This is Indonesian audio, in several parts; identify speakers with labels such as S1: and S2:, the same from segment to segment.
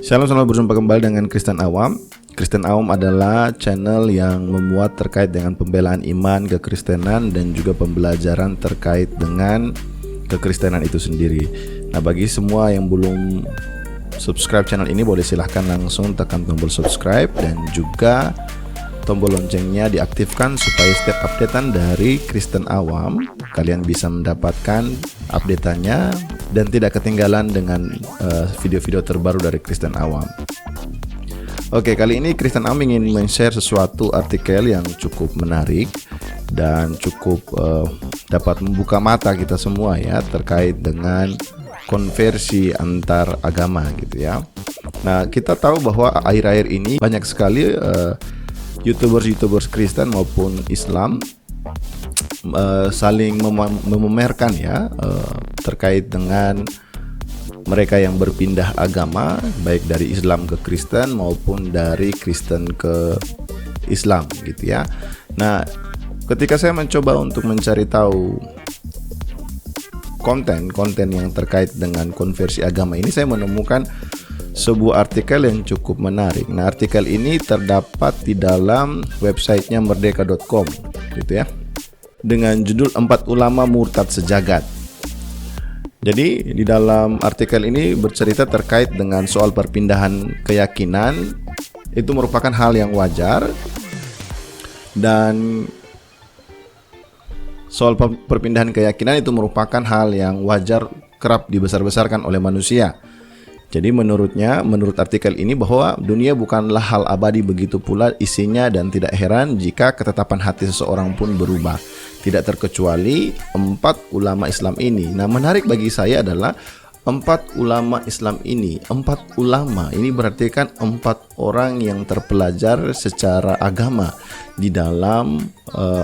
S1: Shalom, selamat berjumpa kembali dengan Kristen Awam. Kristen Awam adalah channel yang memuat terkait dengan pembelaan iman, kekristenan, dan juga pembelajaran terkait dengan kekristenan itu sendiri. Nah, bagi semua yang belum subscribe channel ini, boleh silahkan langsung tekan tombol subscribe dan juga tombol loncengnya diaktifkan supaya setiap updatean dari Kristen Awam kalian bisa mendapatkan updateannya dan tidak ketinggalan dengan video-video terbaru dari Kristen Awam. Oke, kali ini Kristen Awam ingin men-share sesuatu artikel yang cukup menarik dan cukup dapat membuka mata kita semua ya terkait dengan konversi antar agama gitu ya. Nah, kita tahu bahwa akhir-akhir ini banyak sekali YouTubers Kristen maupun Islam saling memamerkan ya terkait dengan mereka yang berpindah agama, baik dari Islam ke Kristen maupun dari Kristen ke Islam gitu ya. Nah, ketika saya mencoba untuk mencari tahu konten yang terkait dengan konversi agama ini, saya menemukan sebuah artikel yang cukup menarik. Nah, artikel ini terdapat di dalam websitenya merdeka.com gitu ya, dengan judul 4 ulama murtad sejagat. Jadi di dalam artikel ini bercerita terkait dengan soal perpindahan keyakinan. Itu merupakan hal yang wajar, dan soal perpindahan keyakinan itu merupakan hal yang wajar, kerap dibesar-besarkan oleh manusia. Jadi menurut artikel ini bahwa dunia bukanlah hal abadi, begitu pula isinya, dan tidak heran jika ketetapan hati seseorang pun berubah. Tidak terkecuali 4 ulama Islam ini. Nah, menarik bagi saya adalah 4 ulama Islam ini. 4 ulama ini berarti kan 4 orang yang terpelajar secara agama di dalam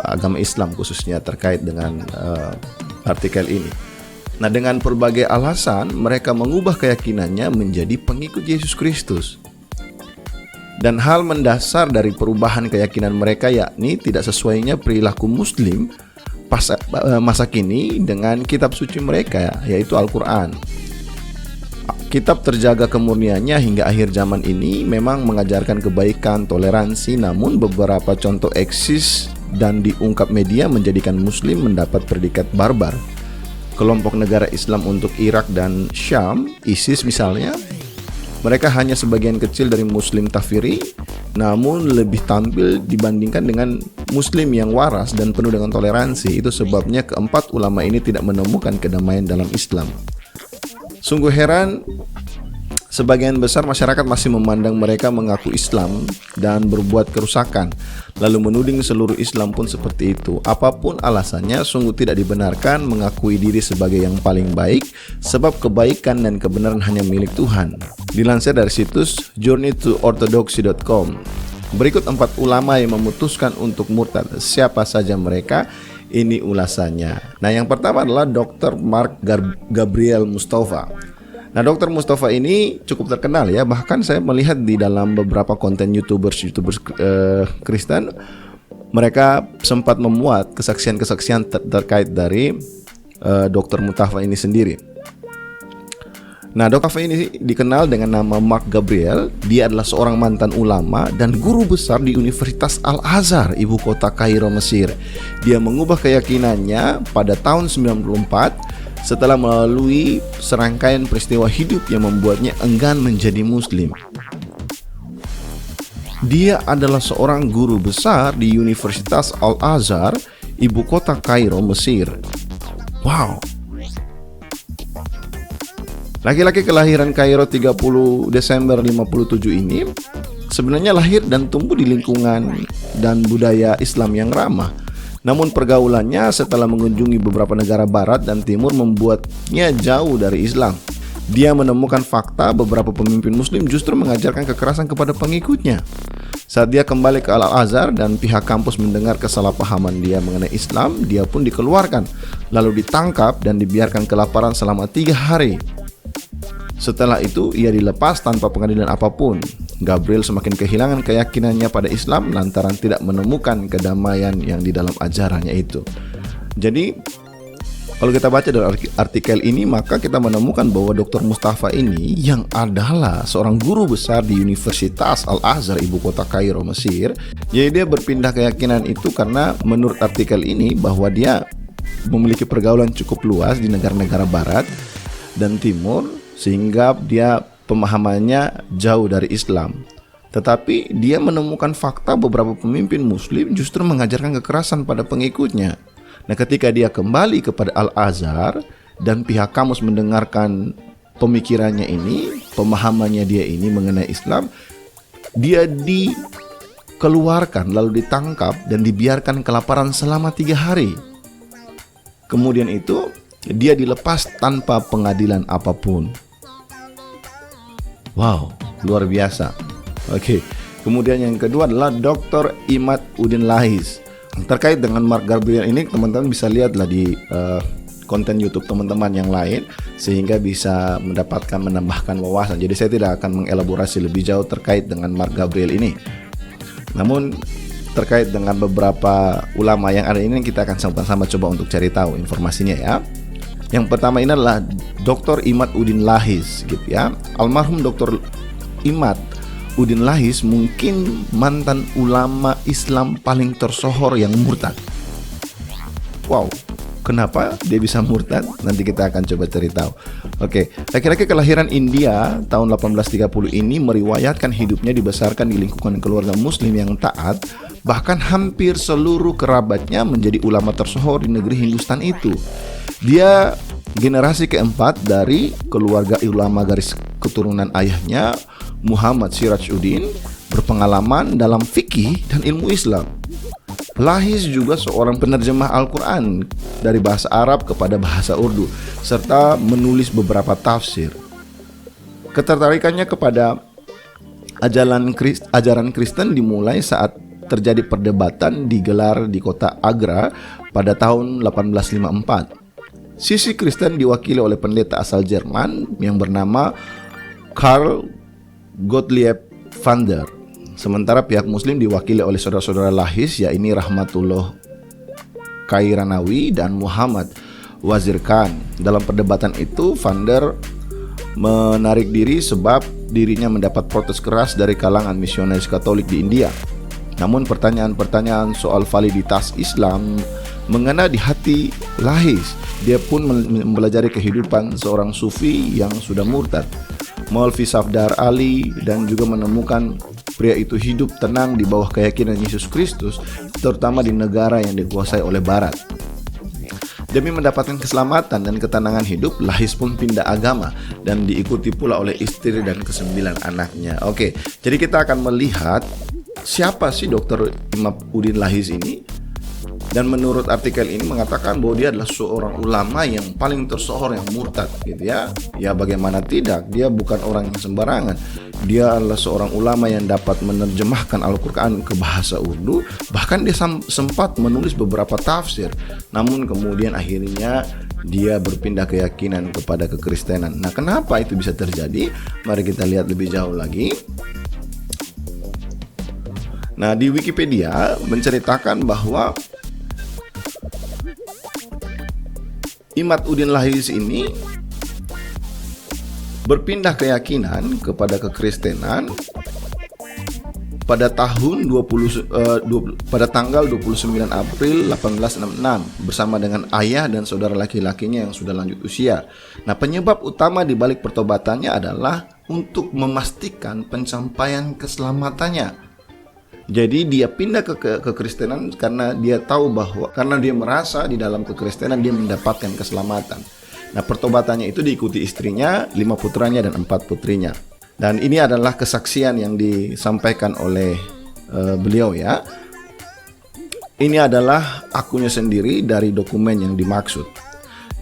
S1: agama Islam, khususnya terkait dengan artikel ini. Nah, dengan berbagai alasan mereka mengubah keyakinannya menjadi pengikut Yesus Kristus. Dan hal mendasar dari perubahan keyakinan mereka yakni tidak sesuainya perilaku Muslim masa kini dengan kitab suci mereka, yaitu Al-Quran. Kitab terjaga kemurniannya hingga akhir zaman ini memang mengajarkan kebaikan, toleransi, namun beberapa contoh eksis dan diungkap media menjadikan Muslim mendapat predikat barbar. Kelompok negara Islam untuk Irak dan Syam, ISIS misalnya, mereka hanya sebagian kecil dari Muslim Tafiri, namun lebih tampil dibandingkan dengan Muslim yang waras dan penuh dengan toleransi. Itu sebabnya keempat ulama ini tidak menemukan kedamaian dalam Islam. Sungguh heran, sebagian besar masyarakat masih memandang mereka mengaku Islam dan berbuat kerusakan, lalu menuding seluruh Islam pun seperti itu. Apapun alasannya, sungguh tidak dibenarkan mengakui diri sebagai yang paling baik, sebab kebaikan dan kebenaran hanya milik Tuhan. Dilansir dari situs journeytoorthodoxy.com. Berikut 4 ulama yang memutuskan untuk murtad. Siapa saja mereka? Ini ulasannya. Nah, yang pertama adalah Dr. Mark Gabriel Mustafa. Nah, Dr. Mustafa ini cukup terkenal ya. Bahkan saya melihat di dalam beberapa konten YouTubers Kristen, mereka sempat memuat kesaksian-kesaksian terkait dari Dr. Mustafa ini sendiri. Nah, Dr. Mustafa ini dikenal dengan nama Mark Gabriel. Dia adalah seorang mantan ulama dan guru besar di Universitas Al-Azhar, ibu kota Kairo, Mesir. Dia mengubah keyakinannya pada tahun 94 setelah melalui serangkaian peristiwa hidup yang membuatnya enggan menjadi Muslim. Dia adalah seorang guru besar di Universitas Al-Azhar, ibu kota Kairo, Mesir. Wow. Laki-laki kelahiran Kairo 30 Desember 57 ini sebenarnya lahir dan tumbuh di lingkungan dan budaya Islam yang ramah. Namun pergaulannya setelah mengunjungi beberapa negara barat dan timur membuatnya jauh dari Islam. Dia menemukan fakta beberapa pemimpin Muslim justru mengajarkan kekerasan kepada pengikutnya. Saat dia kembali ke Al-Azhar dan pihak kampus mendengar kesalahpahaman dia mengenai Islam, dia pun dikeluarkan, lalu ditangkap dan dibiarkan kelaparan selama 3 hari. Setelah itu ia dilepas tanpa pengadilan apapun. Gabriel semakin kehilangan keyakinannya pada Islam lantaran tidak menemukan kedamaian yang di dalam ajarannya itu. Jadi Kalau kita baca dari artikel ini, maka kita menemukan bahwa Dr. Mustafa ini yang adalah seorang guru besar di Universitas Al-Azhar, ibu kota Kairo, Mesir. Jadi dia berpindah keyakinan itu karena menurut artikel ini bahwa dia memiliki pergaulan cukup luas di negara-negara barat dan timur, sehingga dia pemahamannya jauh dari Islam. Tetapi dia menemukan fakta beberapa pemimpin muslim justru mengajarkan kekerasan pada pengikutnya. Nah, ketika dia kembali kepada Al-Azhar dan pihak kamus mendengarkan pemikirannya ini, pemahamannya dia ini mengenai Islam, dia dikeluarkan lalu ditangkap dan dibiarkan kelaparan selama 3 hari. Kemudian itu dia dilepas tanpa pengadilan apapun. Wow, luar biasa. Oke. Kemudian yang kedua adalah Dr. Imad Udin Lahis. Terkait dengan Mark Gabriel ini, teman-teman bisa lihatlah di konten YouTube teman-teman yang lain, sehingga bisa menambahkan wawasan. Jadi saya tidak akan mengelaborasi lebih jauh terkait dengan Mark Gabriel ini. Namun terkait dengan beberapa ulama yang ada ini, kita akan sama-sama coba untuk cari tahu informasinya ya. Yang pertama ini adalah Dr. Imad Udin Lahis gitu ya. Almarhum Dr. Imad Udin Lahis mungkin mantan ulama Islam paling tersohor yang murtad. Wow, kenapa dia bisa murtad? Nanti kita akan coba cari tahu. Oke, laki-laki kelahiran India tahun 1830 ini meriwayatkan hidupnya dibesarkan di lingkungan keluarga muslim yang taat. Bahkan hampir seluruh kerabatnya menjadi ulama tersohor di negeri Hindustan itu. Dia generasi keempat dari keluarga ulama garis keturunan ayahnya, Muhammad Sirajuddin, berpengalaman dalam fikih dan ilmu Islam. Lahis juga seorang penerjemah Al-Quran dari bahasa Arab kepada bahasa Urdu, serta menulis beberapa tafsir. Ketertarikannya kepada ajaran Kristen dimulai saat terjadi perdebatan digelar di kota Agra pada tahun 1854. Sisi Kristen diwakili oleh pendeta asal Jerman yang bernama Karl Gottlieb Vander. Sementara pihak muslim diwakili oleh saudara-saudara Lahis, yaitu Rahmatullah Kairanawi dan Muhammad Wazir Khan. Dalam perdebatan itu, Vander menarik diri sebab dirinya mendapat protes keras dari kalangan misionaris Katolik di India. Namun pertanyaan-pertanyaan soal validitas Islam mengena di hati Lahis. Dia pun mempelajari kehidupan seorang sufi yang sudah murtad, Maulvi Safdar Ali, dan juga menemukan pria itu hidup tenang di bawah keyakinan Yesus Kristus, terutama di negara yang dikuasai oleh Barat. Demi mendapatkan keselamatan dan ketenangan hidup, Lahis pun pindah agama dan diikuti pula oleh istri dan ke-9 anaknya. Oke, jadi kita akan melihat siapa sih Dr. Imad Udin Lahis ini. Dan menurut artikel ini mengatakan bahwa dia adalah seorang ulama yang paling tersohor yang murtad gitu ya. Ya bagaimana tidak, dia bukan orang yang sembarangan. Dia adalah seorang ulama yang dapat menerjemahkan Al-Quran ke bahasa Urdu. Bahkan dia sempat menulis beberapa tafsir. Namun kemudian akhirnya dia berpindah keyakinan kepada kekristenan. Nah, kenapa itu bisa terjadi? Mari kita lihat lebih jauh lagi. Nah, di Wikipedia menceritakan bahwa Imad Udin Lahis ini berpindah keyakinan kepada kekristenan pada tanggal 29 April 1866 bersama dengan ayah dan saudara laki-lakinya yang sudah lanjut usia. Nah, penyebab utama di balik pertobatannya adalah untuk memastikan pencapaian keselamatannya. Jadi dia pindah ke kekristenan karena dia tahu bahwa karena dia merasa di dalam kekristenan dia mendapatkan keselamatan. Nah, pertobatannya itu diikuti istrinya, 5 putranya dan 4 putrinya. Dan ini adalah kesaksian yang disampaikan oleh beliau ya. Ini adalah akunnya sendiri dari dokumen yang dimaksud.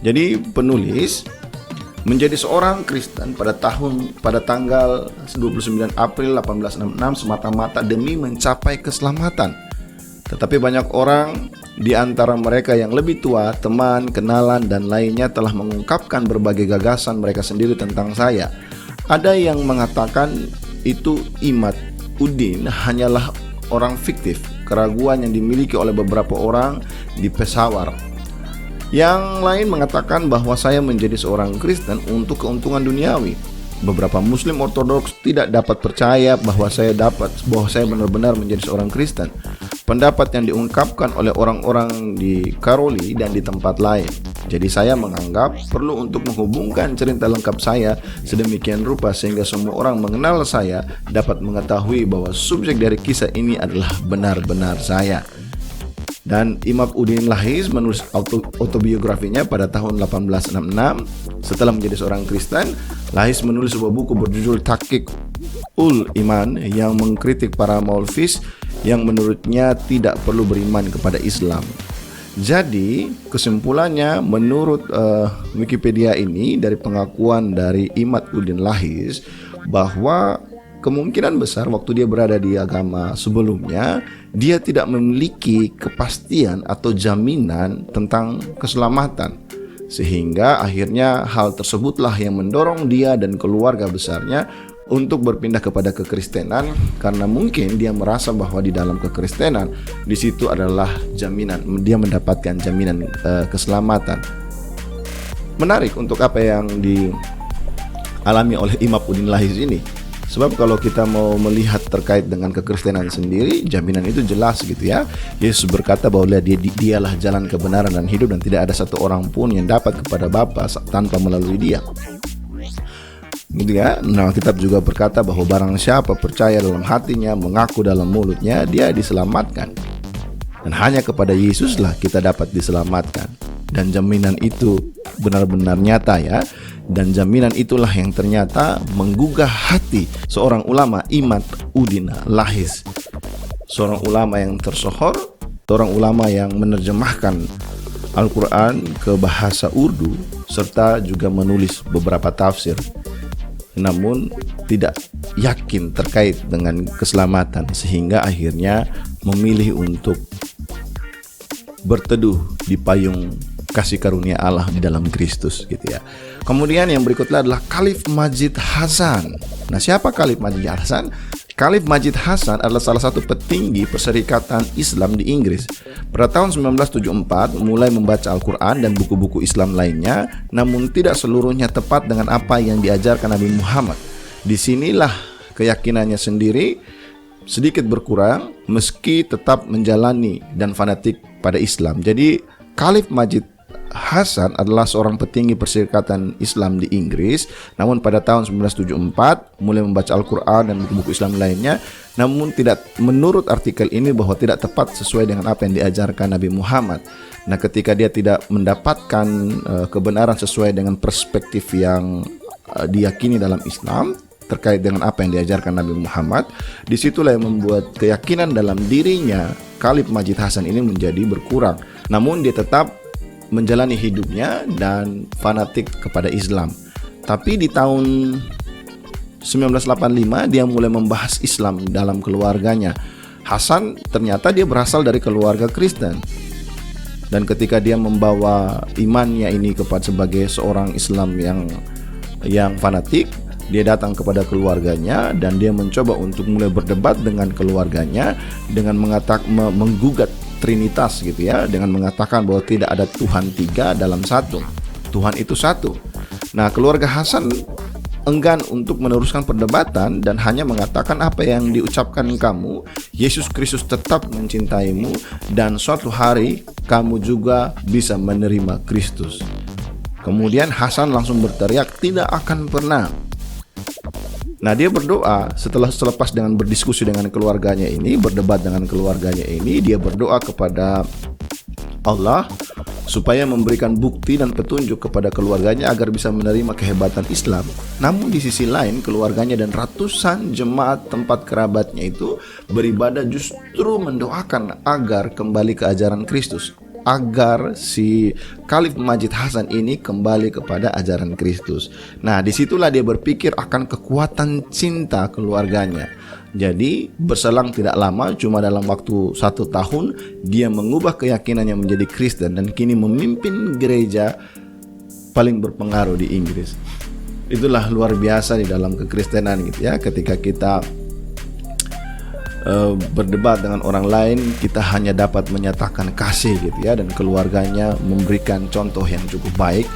S1: Jadi penulis menjadi seorang Kristen pada tanggal 29 April 1866 semata-mata demi mencapai keselamatan. Tetapi banyak orang di antara mereka yang lebih tua, teman, kenalan, dan lainnya telah mengungkapkan berbagai gagasan mereka sendiri tentang saya. Ada yang mengatakan itu Imad Udin hanyalah orang fiktif, keraguan yang dimiliki oleh beberapa orang di Peshawar. Yang lain mengatakan bahwa saya menjadi seorang Kristen untuk keuntungan duniawi. Beberapa Muslim Ortodoks tidak dapat percaya bahwa saya benar-benar menjadi seorang Kristen. Pendapat yang diungkapkan oleh orang-orang di Karoli dan di tempat lain. Jadi saya menganggap perlu untuk menghubungkan cerita lengkap saya sedemikian rupa sehingga semua orang mengenal saya dapat mengetahui bahwa subjek dari kisah ini adalah benar-benar saya. Dan Imam Uddin Lahis menulis autobiografinya pada tahun 1866. Setelah menjadi seorang Kristen, Lahis menulis sebuah buku berjudul Tahqiq ul Iman yang mengkritik para Maulvis yang menurutnya tidak perlu beriman kepada Islam. Jadi kesimpulannya menurut Wikipedia ini dari pengakuan dari Imam Uddin Lahis bahwa kemungkinan besar waktu dia berada di agama sebelumnya dia tidak memiliki kepastian atau jaminan tentang keselamatan, sehingga akhirnya hal tersebutlah yang mendorong dia dan keluarga besarnya untuk berpindah kepada kekristenan karena mungkin dia merasa bahwa di dalam kekristenan di situ adalah jaminan, dia mendapatkan jaminan keselamatan. Menarik untuk apa yang dialami oleh Imam Uddin Lahis ini. Sebab kalau kita mau melihat terkait dengan kekristenan sendiri, jaminan itu jelas gitu ya. Yesus berkata bahwa dialah jalan kebenaran dan hidup dan tidak ada satu orang pun yang dapat kepada Bapa tanpa melalui dia. Gitu ya. Nah, kitab juga berkata bahwa barang siapa percaya dalam hatinya, mengaku dalam mulutnya, dia diselamatkan. Dan hanya kepada Yesuslah kita dapat diselamatkan. Dan jaminan itu benar-benar nyata ya. Dan jaminan itulah yang ternyata menggugah hati seorang ulama, Imam Uddin Lahis. Seorang ulama yang tersohor, seorang ulama yang menerjemahkan Al-Quran ke bahasa Urdu serta juga menulis beberapa tafsir, namun tidak yakin terkait dengan keselamatan sehingga akhirnya memilih untuk berteduh di payung kasih karunia Allah di dalam Kristus gitu ya. Kemudian yang berikutnya adalah Khalif Majid Hasan. Nah, siapa Khalif Majid Hasan? Khalif Majid Hasan adalah salah satu petinggi Perserikatan Islam di Inggris. Pada tahun 1974 mulai membaca Al-Quran dan buku-buku Islam lainnya, namun tidak seluruhnya tepat dengan apa yang diajarkan Nabi Muhammad. Disinilah keyakinannya sendiri sedikit berkurang meski tetap menjalani dan fanatik pada Islam. Jadi Khalif Majid Hasan adalah seorang petinggi Perserikatan Islam di Inggris, namun pada tahun 1974 mulai membaca Al-Quran dan buku-buku Islam lainnya, namun tidak, menurut artikel ini, bahwa tidak tepat sesuai dengan apa yang diajarkan Nabi Muhammad. Nah, ketika dia tidak mendapatkan kebenaran sesuai dengan perspektif yang diyakini dalam Islam terkait dengan apa yang diajarkan Nabi Muhammad, disitulah yang membuat keyakinan dalam dirinya Khalif Majid Hasan ini menjadi berkurang. Namun dia tetap menjalani hidupnya dan fanatik kepada Islam. Tapi di tahun 1985 dia mulai membahas Islam dalam keluarganya. Hasan ternyata dia berasal dari keluarga Kristen. Dan ketika dia membawa imannya ini sebagai seorang Islam yang fanatik, dia datang kepada keluarganya dan dia mencoba untuk mulai berdebat dengan keluarganya dengan menggugat Trinitas gitu ya, dengan mengatakan bahwa tidak ada Tuhan tiga dalam satu, Tuhan itu satu. Nah, keluarga Hasan enggan untuk meneruskan perdebatan dan hanya mengatakan apa yang diucapkan kamu, Yesus Kristus tetap mencintaimu dan suatu hari kamu juga bisa menerima Kristus. Kemudian Hasan langsung berteriak, tidak akan pernah. Nah, dia berdoa selepas dengan berdiskusi dengan keluarganya ini, berdebat dengan keluarganya ini, dia berdoa kepada Allah supaya memberikan bukti dan petunjuk kepada keluarganya agar bisa menerima kehebatan Islam. Namun di sisi lain, keluarganya dan ratusan jemaat tempat kerabatnya itu beribadah justru mendoakan agar kembali ke ajaran Kristus, agar si Khalif Majid Hasan ini kembali kepada ajaran Kristus. Nah, disitulah dia berpikir akan kekuatan cinta keluarganya. Jadi berselang tidak lama, cuma dalam waktu 1 tahun, dia mengubah keyakinannya menjadi Kristen dan kini memimpin gereja paling berpengaruh di Inggris. Itulah luar biasa di dalam kekristenan gitu ya. Ketika kita berdebat dengan orang lain, kita hanya dapat menyatakan kasih gitu ya, dan keluarganya memberikan contoh yang cukup baik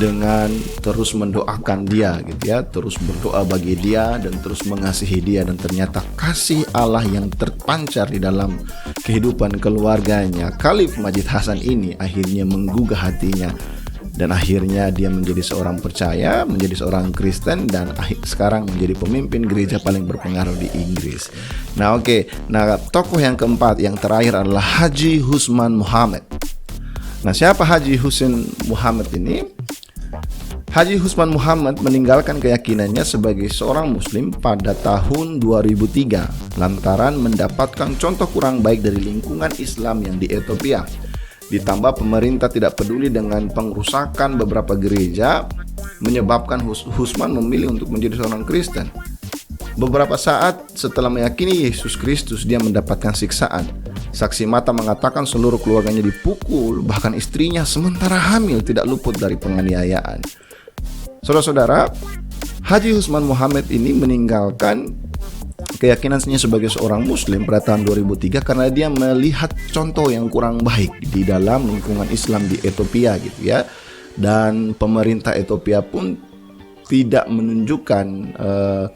S1: dengan terus mendoakan dia gitu ya, terus berdoa bagi dia dan terus mengasihi dia, dan ternyata kasih Allah yang terpancar di dalam kehidupan keluarganya Khalif Majid Hasan ini akhirnya menggugah hatinya, dan akhirnya dia menjadi seorang percaya, menjadi seorang Kristen, dan sekarang menjadi pemimpin gereja paling berpengaruh di Inggris. Nah nah tokoh yang keempat, yang terakhir adalah Haji Husman Muhammad. Nah, siapa Haji Husman Muhammad ini? Haji Husman Muhammad meninggalkan keyakinannya sebagai seorang muslim pada tahun 2003 lantaran mendapatkan contoh kurang baik dari lingkungan Islam yang di Ethiopia. Ditambah pemerintah tidak peduli dengan pengrusakan beberapa gereja, menyebabkan Husman memilih untuk menjadi seorang Kristen. Beberapa saat setelah meyakini Yesus Kristus, dia mendapatkan siksaan. Saksi mata mengatakan seluruh keluarganya dipukul, bahkan istrinya sementara hamil tidak luput dari penganiayaan. Saudara-saudara, Haji Husman Muhammad ini meninggalkan keyakinannya sebagai seorang muslim pada tahun 2003 karena dia melihat contoh yang kurang baik di dalam lingkungan Islam di Ethiopia gitu ya. Dan pemerintah Ethiopia pun tidak menunjukkan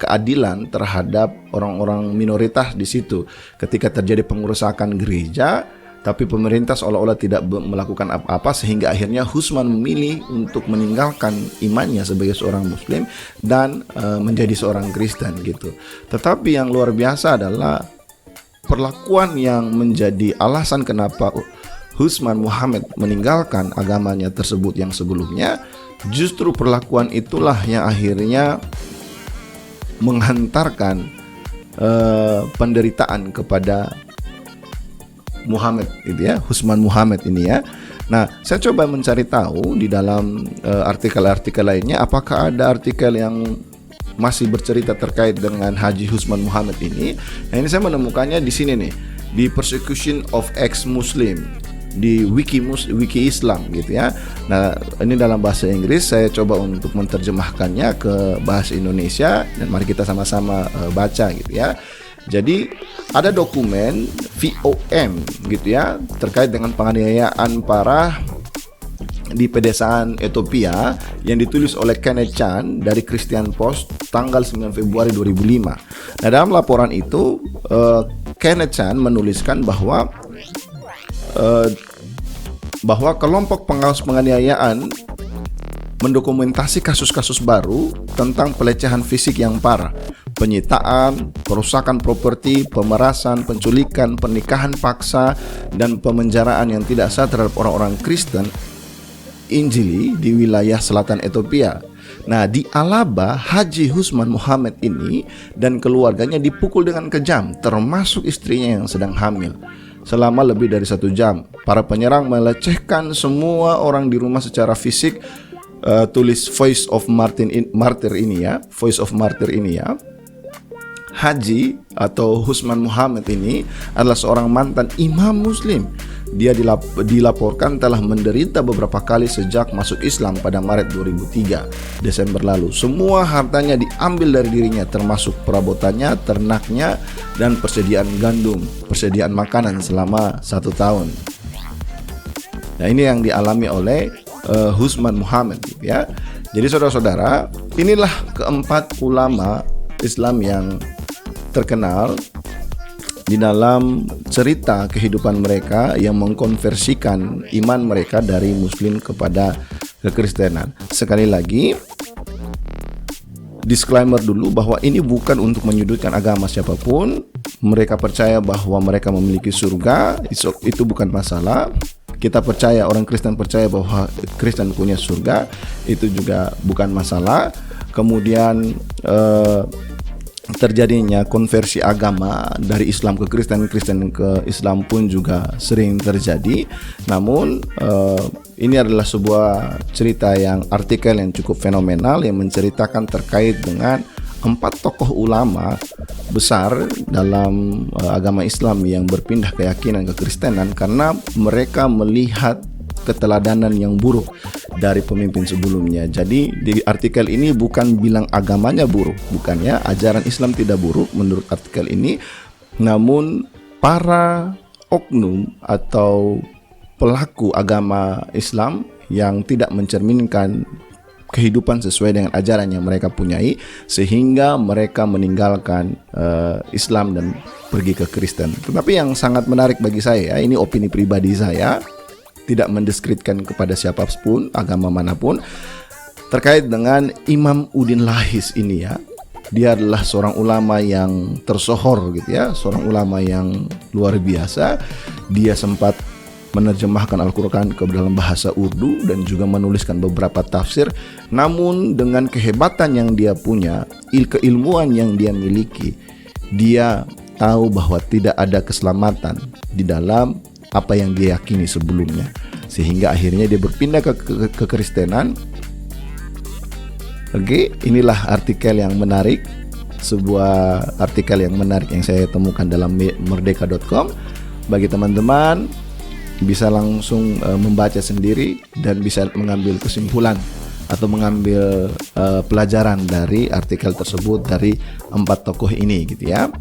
S1: keadilan terhadap orang-orang minoritas di situ. Ketika terjadi pengerusakan gereja, tapi pemerintah seolah-olah tidak melakukan apa-apa, sehingga akhirnya Husman memilih untuk meninggalkan imannya sebagai seorang muslim dan menjadi seorang Kristen gitu. Tetapi yang luar biasa adalah perlakuan yang menjadi alasan kenapa Husman Muhammad meninggalkan agamanya tersebut yang sebelumnya. Justru perlakuan itulah yang akhirnya menghantarkan penderitaan kepada Muhammad gitu ya, Husman Muhammad ini ya. Nah, saya coba mencari tahu di dalam artikel-artikel lainnya, apakah ada artikel yang masih bercerita terkait dengan Haji Husman Muhammad ini. Nah, ini saya menemukannya di sini nih, di Persecution of Ex-Muslim di wiki Islam gitu ya. Nah, ini dalam bahasa Inggris, saya coba untuk menerjemahkannya ke bahasa Indonesia, dan mari kita sama-sama baca gitu ya. Jadi ada dokumen VOM gitu ya terkait dengan penganiayaan parah di pedesaan Ethiopia yang ditulis oleh Kenneth Chan dari Christian Post tanggal 9 Februari 2005. Nah, dalam laporan itu Kenneth Chan menuliskan bahwa kelompok pengawas penganiayaan mendokumentasi kasus-kasus baru tentang pelecehan fisik yang parah, penyitaan, perusakan properti, pemerasan, penculikan, pernikahan paksa, dan pemenjaraan yang tidak sah terhadap orang-orang Kristen Injili di wilayah selatan Ethiopia. Nah, di Alaba, Haji Husman Muhammad ini dan keluarganya dipukul dengan kejam, termasuk istrinya yang sedang hamil, selama lebih dari 1 jam. Para penyerang melecehkan semua orang di rumah secara fisik. Tulis Voice of Martyr ini ya, Voice of Martyr ini ya. Haji atau Husman Muhammad ini adalah seorang mantan imam muslim. Dia dilaporkan telah menderita beberapa kali sejak masuk Islam pada Maret 2003, Desember lalu. Semua hartanya diambil dari dirinya, termasuk perabotannya, ternaknya, dan persediaan gandum, persediaan makanan selama 1 tahun. Nah, ini yang dialami oleh Husman Muhammad ya. Jadi saudara-saudara, inilah keempat ulama Islam yang terkenal di dalam cerita kehidupan mereka yang mengkonversikan iman mereka dari Muslim kepada kekristenan. Sekali lagi, disclaimer dulu bahwa ini bukan untuk menyudutkan agama siapapun. Mereka percaya bahwa mereka memiliki surga, itu bukan masalah. Kita percaya, orang Kristen percaya bahwa Kristen punya surga, itu juga bukan masalah. Kemudian terjadinya konversi agama dari Islam ke Kristen, Kristen ke Islam pun juga sering terjadi. Namun ini adalah sebuah cerita yang artikel yang cukup fenomenal yang menceritakan terkait dengan 4 tokoh ulama besar dalam agama Islam yang berpindah keyakinan ke Kristenan karena mereka melihat keteladanan yang buruk dari pemimpin sebelumnya. Jadi di artikel ini bukan bilang agamanya buruk, bukan ya, ajaran Islam tidak buruk menurut artikel ini. Namun para oknum atau pelaku agama Islam yang tidak mencerminkan kehidupan sesuai dengan ajaran yang mereka punyai, sehingga mereka meninggalkan Islam dan pergi ke Kristen. Tetapi yang sangat menarik bagi saya, ini opini pribadi saya, tidak mendiskreditkan kepada siapapun, agama manapun, terkait dengan Imam Udin Lahis ini ya. Dia adalah seorang ulama yang tersohor gitu ya, seorang ulama yang luar biasa. Dia sempat menerjemahkan Al-Quran ke dalam bahasa Urdu dan juga menuliskan beberapa tafsir. Namun dengan kehebatan yang dia punya, keilmuan yang dia miliki, dia tahu bahwa tidak ada keselamatan di dalam apa yang dia yakini sebelumnya. Sehingga akhirnya dia berpindah ke Kristenan. Oke, inilah artikel yang menarik, sebuah artikel yang menarik yang saya temukan dalam merdeka.com. Bagi teman-teman bisa langsung membaca sendiri dan bisa mengambil kesimpulan atau mengambil pelajaran dari artikel tersebut dari 4 tokoh ini gitu ya.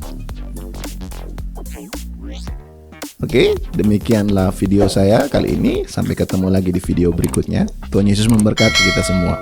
S1: Oke, demikianlah video saya kali ini. Sampai ketemu lagi di video berikutnya. Tuhan Yesus memberkati kita semua.